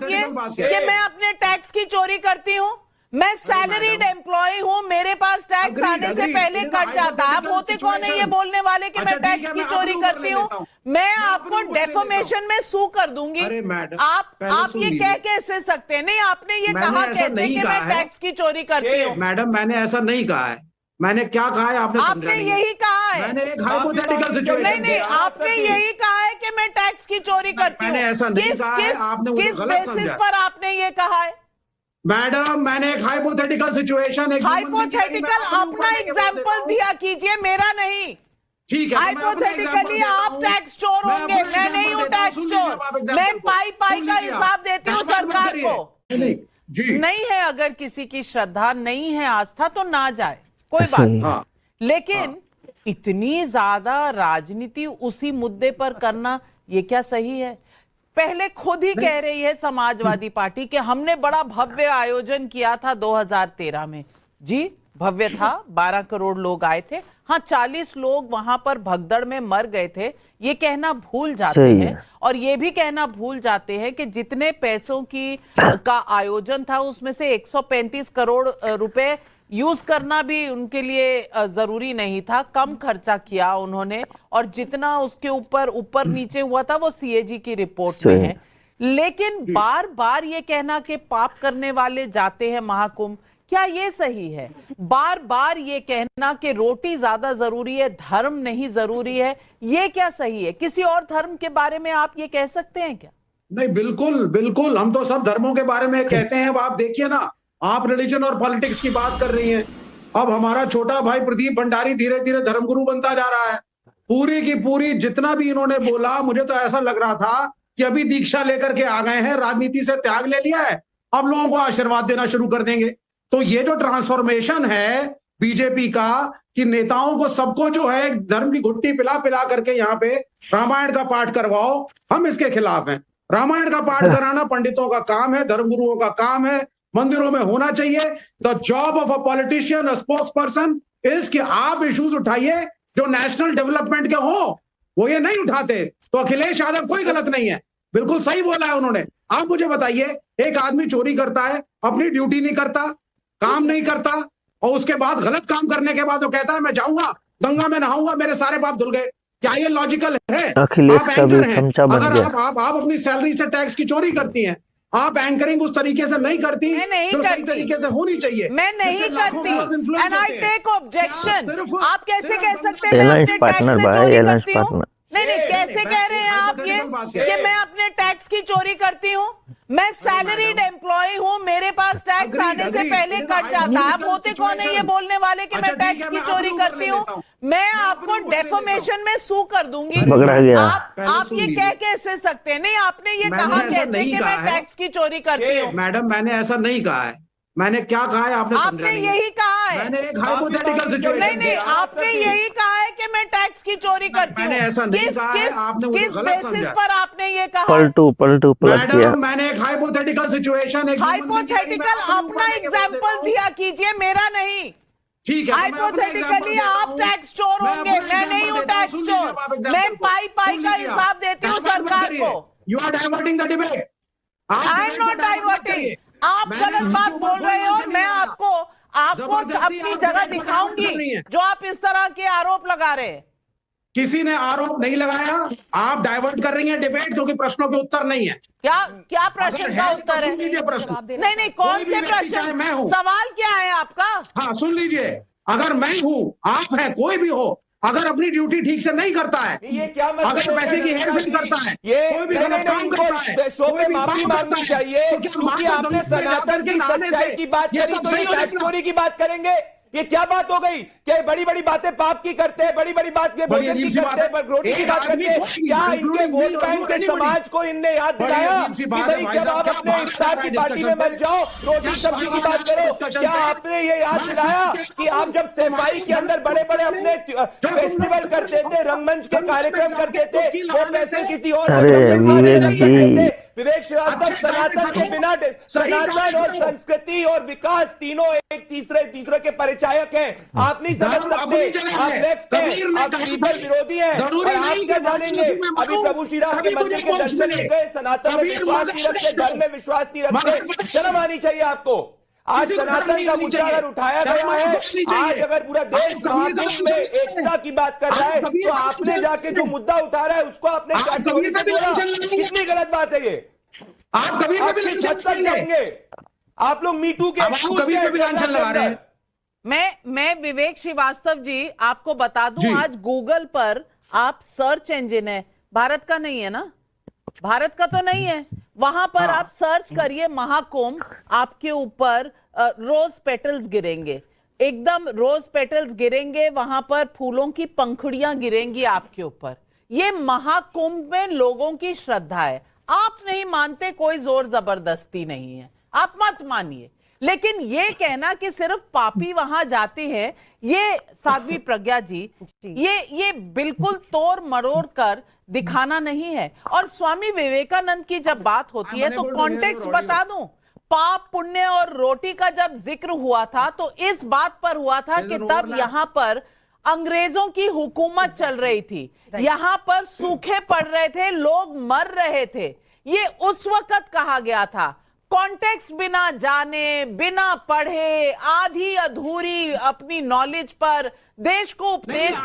ये कि मैं अपने टैक्स की चोरी करती हूँ? मैं सैलरीड एम्प्लॉय हूँ, मेरे पास टैक्स आने से पहले कट जाता है। आप होते कौन है ये बोलने वाले कि मैं टैक्स की चोरी करती हूँ? मैं आपको डेफोमेशन में सू कर दूंगी। आप ये कह कैसे सकते हैं? नहीं, आपने ये कहा कैसे कि मैं टैक्स की चोरी करती हूँ? मैडम, मैंने ऐसा नहीं कहा है। मैंने क्या कहा है आपने समझा आपने नहीं। यही कहा है। मैंने एक हाइपोथेटिकल सिचुएशन नहीं, आपने यही कहा है कि मैं टैक्स की चोरी करती हूँ। मैंने ऐसा नहीं कहा है, आपने मुझे किस गलत बेसिस समझा। पर आपने ये कहा है? मैडम, मैंने एक हाइपोथेटिकल सिचुएशन, हाइपोथेटिकल अपना एग्जाम्पल दिया कीजिए, मेरा नहीं। ठीक है, हाइपोथेटिकली आप टैक्स चोर होंगे, मैं नहीं हूँ टैक्स चोर। मैं पाई का हिसाब देती हूँ सरकार को। नहीं है, अगर किसी की श्रद्धा नहीं है, आस्था, तो ना जाए, कोई बात नहीं। लेकिन इतनी ज्यादा राजनीति उसी मुद्दे पर करना, ये क्या सही है? पहले खुद ही कह रही है समाजवादी पार्टी कि हमने बड़ा भव्य आयोजन किया था 2013 में। जी, भव्य था, 12 करोड़ लोग आए थे। हाँ, 40 लोग वहां पर भगदड़ में मर गए थे, ये कहना भूल जाते हैं। और ये भी कहना भूल जाते हैं कि जितने पैसों का आयोजन था, उसमें से 135 करोड़ रुपए यूज करना भी उनके लिए जरूरी नहीं था। कम खर्चा किया उन्होंने, और जितना उसके ऊपर नीचे हुआ था वो सीएजी की रिपोर्ट में है। लेकिन बार बार ये कहना कि पाप करने वाले जाते हैं महाकुंभ, क्या ये सही है? बार बार ये कहना कि रोटी ज्यादा जरूरी है, धर्म नहीं जरूरी है, ये क्या सही है? किसी और धर्म के बारे में आप ये कह सकते हैं क्या? नहीं, बिल्कुल बिल्कुल, हम तो सब धर्मों के बारे में कहते हैं। अब आप देखिए ना, आप रिलीजन और पॉलिटिक्स की बात कर रही हैं। अब हमारा छोटा भाई प्रदीप भंडारी धीरे धीरे धर्मगुरु बनता जा रहा है। पूरी की पूरी जितना भी इन्होंने बोला, मुझे तो ऐसा लग रहा था कि अभी दीक्षा लेकर के आ गए हैं, राजनीति से त्याग ले लिया है, अब लोगों को आशीर्वाद देना शुरू कर देंगे। तो ये जो ट्रांसफॉर्मेशन है बीजेपी का, कि नेताओं को सबको जो है धर्म की घुट्टी पिला पिला करके यहाँ पे रामायण का पाठ करवाओ, हम इसके खिलाफ हैं। रामायण का पाठ कराना पंडितों का काम है, धर्मगुरुओं का काम है, मंदिरों में होना चाहिए। The job of a politician, a spokes person is कि आप इश्यूज उठाइए जो नेशनल डेवलपमेंट के हो। वो ये नहीं उठाते, तो अखिलेश यादव कोई गलत नहीं है, बिल्कुल सही बोला है उन्होंने। आप मुझे बताइए, एक आदमी चोरी करता है, अपनी ड्यूटी नहीं करता, काम नहीं करता, और उसके बाद गलत काम करने के बाद वो कहता है मैं जाऊंगा गंगा में नहाऊंगा, मेरे सारे पाप धुल गए। क्या ये लॉजिकल है? अखिलेश का भी चमचा बन गया। अगर आप अपनी सैलरी से टैक्स की चोरी करती हैं, आप एंकरिंग उस तरीके से नहीं करती जो सही तरीके से होनी चाहिए। मैं नहीं करती, एंड आई टेक ऑब्जेक्शन। आप कैसे कह सकते हैं एलायंस पार्टनर भाई, एलायंस पार्टनर। नहीं, कैसे कह रहे हैं आप ये कि मैं अपने टैक्स की चोरी करती हूँ? मैं सैलरीड एम्प्लॉय हूँ, मेरे पास टैक्स आने से पहले कट जाता है। आप होते कौन है ये बोलने वाले कि मैं टैक्स की चोरी करती हूँ? मैं आपको डेफोमेशन में सू कर दूंगी। पकड़ा गया। आप ये कह कैसे सकते हैं? नहीं, आपने ये कहा कैसे कि मैं टैक्स की चोरी करती हूँ? मैडम, मैंने ऐसा नहीं कहा है। मैंने क्या कहा है आपने समझा नहीं। यही कहा है। मैंने एक हाइपोथेटिकल सिचुएशन। नहीं, आपने यही कहा है कि मैं टैक्स की चोरी करती हूँ। मैंने ऐसा नहीं कहा है, आपने मुझे गलत समझा। किस बेसिस पर आपने ये कहा? पलटू पलट किया। मैडम, मैंने एक हाइपोथेटिकल सिचुएशन, हाइपोथेटिकल अपना एग्जाम्पल दिया कीजिए, मेरा नहीं। ठीक है, हाइपोथेटिकली आप टैक्स चोर होंगे, मैं नहीं हूँ टैक्स चोर। मैं पाई का हिसाब देती हूँ सरकार को। You are diverting the debate. I am not diverting. आप गलत बात बोल रहे हो, और मैं आपको अपनी जगह दिखाऊंगी जो आप इस तरह के आरोप लगा रहे हैं। किसी ने आरोप नहीं लगाया, आप डाइवर्ट कर रही हैं डिबेट, क्योंकि प्रश्नों के उत्तर नहीं है। क्या प्रश्न का उत्तर है? नहीं, कौन से प्रश्न? मैं हूं, सवाल क्या है आपका? हाँ, सुन लीजिए। अगर मैं हूं, आप हैं, कोई भी हो, अगर अपनी ड्यूटी ठीक से नहीं करता है, ये क्या मतलब? अगर पैसे की हेरफेर करता है, कोई भी गलत काम करता है, शो पे माफी मांगनी चाहिए, क्योंकि आपने सनातन की सच्चाई की बात करी, तो ये टैक्स चोरी की बात करेंगे? ये क्या बात हो गई? क्या बड़ी बड़ी बातें पाप की करते हैं, बड़ी बड़ी बात के भोजन की करते हैं, रोटी की बात करते हैं? क्या इनके वोट बैंक के समाज को इनने याद दिलाया कि भाई जब आप अपने इफ्तार की पार्टी में मत जाओ, रोटी सब्जी की बात करो? क्या आपने ये याद दिलाया कि आप जब सेवाई के अंदर बड़े बड़े अपने फेस्टिवल करते थे, रंगमंच के कार्यक्रम करते थे, वो पैसे किसी और अरे विवेक जी, विवेक श्रीवास्तव, सनातन के बिना सनातन और संस्कृति और विकास तीनों एक तीसरे के परिचायक हैं। आप नहीं समझ सकते, आप लेफ्ट हैं, आप लीबर विरोधी हैं। और आप क्या जानेंगे, अभी प्रभु श्री राम के मंदिर के दर्शन नहीं गए, सनातन में विश्वास नहीं रखते, धर्म में विश्वास नहीं रखते, शर्म आनी चाहिए आपको। आज सनातन का मुद्दा अगर उठाया गया है, आज अगर पूरा देश महाकुंभ में एकता की बात कर रहा है, तो आपने जाके जो मुद्दा उठा रहा है उसको आपने कितनी गलत बात है ये। आप कभी भी जाएंगे, आप लोग मीटू के कभी लांछन लगा रहे हैं। मैं विवेक श्रीवास्तव जी आपको बता दूं, आज गूगल पर आप सर्च इंजन है, भारत का नहीं है ना, भारत का तो नहीं है, वहां पर आप सर्च करिए महाकुंभ, आपके ऊपर रोज पेटल्स गिरेंगे, एकदम रोज पेटल्स गिरेंगे, वहां पर फूलों की पंखुड़ियां गिरेंगी आपके ऊपर। ये महाकुंभ में लोगों की श्रद्धा है। आप नहीं मानते, कोई जोर जबरदस्ती नहीं है, आप मत मानिए, लेकिन ये कहना कि सिर्फ पापी वहां जाते हैं, ये साध्वी प्रज्ञा जी, ये बिल्कुल तोड़ मरोड़ कर दिखाना नहीं है। और स्वामी विवेकानंद की जब बात होती है तो कॉन्टेक्स्ट बता दूं, पाप पुण्य और रोटी का जब जिक्र हुआ था तो इस बात पर हुआ था कि तब यहां पर अंग्रेजों की हुकूमत चल रही थी, यहां पर सूखे पड़ रहे थे, लोग मर रहे थे, ये उस वक्त कहा गया था। कॉन्टेक्स्ट बिना जाने, बिना पढ़े, आधी अधूरी अपनी नॉलेज पर देश को उपदेश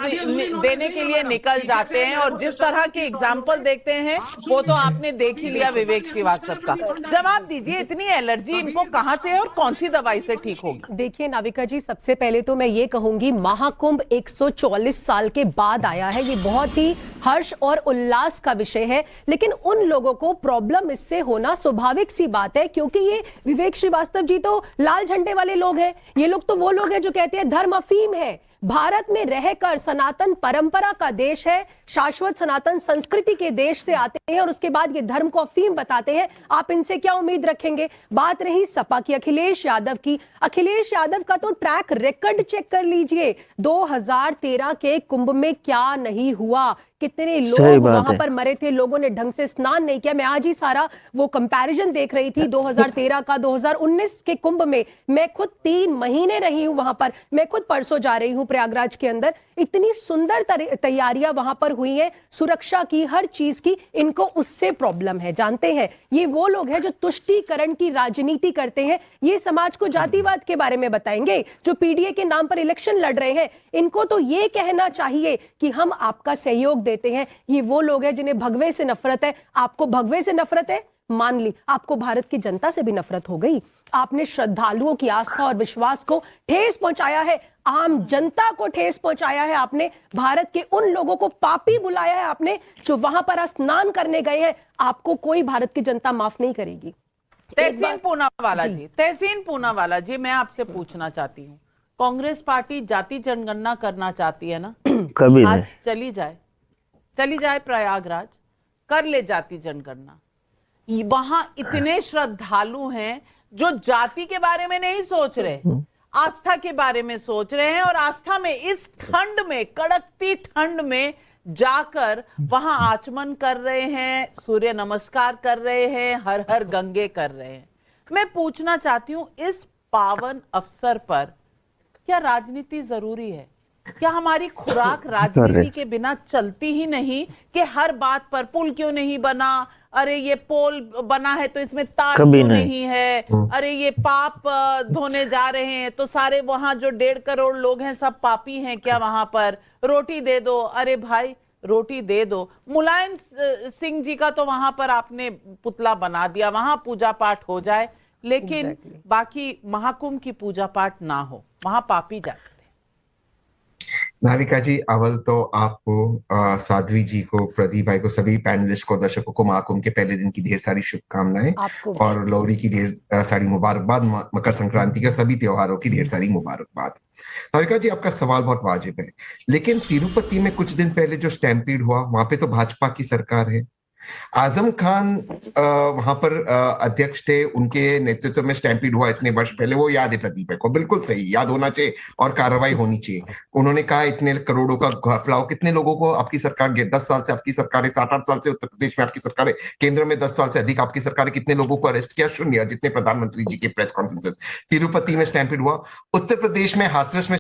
देने के लिए निकल जाते हैं, और जिस तरह के एग्जाम्पल देखते हैं वो तो आपने देख ही लिया विवेक श्रीवास्तव का। जवाब दीजिए, इतनी एलर्जी इनको कहां से है और कौन सी दवाई से ठीक होगी? देखिए नाविका जी, सबसे पहले तो मैं ये कहूंगी, महाकुंभ 144 साल के बाद आया है, ये बहुत ही हर्ष और उल्लास का विषय है, लेकिन उन लोगों को प्रॉब्लम इससे होना स्वाभाविक सी बात है, क्योंकि ये विवेक श्रीवास्तव जी तो लाल झंडे वाले लोग हैं, ये लोग तो वो लोग हैं जो कहते हैं धर्म अफीम है। भारत में रहकर सनातन परंपरा का देश है, शाश्वत सनातन संस्कृति के देश से आते हैं और उसके बाद ये धर्म को अफीम बताते हैं, आप इनसे क्या उम्मीद रखेंगे? बात रही सपा की, अखिलेश यादव की, अखिलेश यादव का तो ट्रैक रिकॉर्ड चेक कर लीजिए, 2013 के कुंभ में क्या नहीं हुआ, कितने लोग वहां पर मरे थे, लोगों ने ढंग से स्नान नहीं किया। मैं आज ही सारा वो कंपैरिजन देख रही थी 2013 का 2019 के कुंभ में, मैं खुद 3 महीने रही हूं वहां पर, मैं खुद परसों जा रही हूं प्रयागराज के अंदर, इतनी सुंदर तैयारियां वहां पर हुई हैं, सुरक्षा की, हर चीज की, इनको उससे प्रॉब्लम है। जानते हैं, ये वो लोग हैं जो तुष्टीकरण की राजनीति करते हैं, ये समाज को जातिवाद के बारे में बताएंगे, जो पीडीए के नाम पर इलेक्शन लड़ रहे हैं, इनको तो ये कहना चाहिए कि हम आपका सहयोग देते हैं। ये वो लोग हैं जिन्हें भगवे से नफरत है। आपको भगवे से नफरत है, मान ली, आपको भारत की जनता से भी नफरत हो गई। आपने श्रद्धालुओं की आस्था और विश्वास को ठेस पहुंचाया है, आम जनता को ठेस पहुंचाया है आपने, भारत के उन लोगों को पापी बुलाया है आपने जो वहां पर स्नान करने गए हैं। आपको कोई भारत की जनता माफ नहीं करेगी। तहसीन पूनावाला जी, तहसीन पूनावाला जी, मैं आपसे पूछना चाहती हूँ, कांग्रेस पार्टी जाति जनगणना करना चाहती है ना? कभी आज नहीं। चली जाए प्रयागराज, कर ले जाति जनगणना। वहां इतने श्रद्धालु हैं जो जाति के बारे में नहीं सोच रहे, आस्था के बारे में सोच रहे हैं, और आस्था में इस ठंड में, कड़कती ठंड में जाकर वहां आचमन कर रहे हैं, सूर्य नमस्कार कर रहे हैं, हर हर गंगे कर रहे हैं। मैं पूछना चाहती हूं, इस पावन अवसर पर क्या राजनीति जरूरी है? क्या हमारी खुराक राजनीति के बिना चलती ही नहीं कि हर बात पर पुल क्यों नहीं बना, अरे ये पोल बना है तो इसमें तार क्यों नहीं है, अरे ये पाप धोने जा रहे हैं तो सारे वहां जो 1.5 करोड़ लोग हैं सब पापी हैं क्या? वहां पर रोटी दे दो, अरे भाई रोटी दे दो। मुलायम सिंह जी का तो वहां पर आपने पुतला बना दिया, वहां पूजा पाठ हो जाए, लेकिन बाकी महाकुंभ की पूजा पाठ ना हो, वहां पापी जाते। नाविका जी, अव्वल तो आपको, साध्वी जी को, प्रदीप भाई को, सभी पैनलिस्ट को, दर्शकों को महाकुंभ के पहले दिन की ढेर सारी शुभकामनाएं और लोहड़ी की ढेर सारी मुबारकबाद, मकर संक्रांति का सभी त्योहारों की ढेर सारी मुबारकबाद। नाविका जी, आपका सवाल बहुत वाजिब है, लेकिन तिरुपति में कुछ दिन पहले जो स्टैम्पीड हुआ, वहां पे तो भाजपा की सरकार है, आजम खान वहां पर अध्यक्ष थे, उनके नेतृत्व में स्टैम्पीड हुआ इतने वर्ष पहले, वो याद है प्रदीप को, बिल्कुल सही, याद होना चाहिए और कार्रवाई होनी चाहिए। उन्होंने कहा इतने करोड़ों का घपलाव, कितने लोगों को आपकी सरकार 10 साल से आपकी सरकार है, 7-8 साल से उत्तर प्रदेश में आपकी सरकार है, केंद्र में 10 साल से अधिक आपकी सरकार है, कितने लोगों को अरेस्ट किया? शून्य, जितने प्रधानमंत्री जी के प्रेस कॉन्फ्रेंसेस। तिरुपति में स्टैम्पीड हुआ, उत्तर प्रदेश में हाथरस में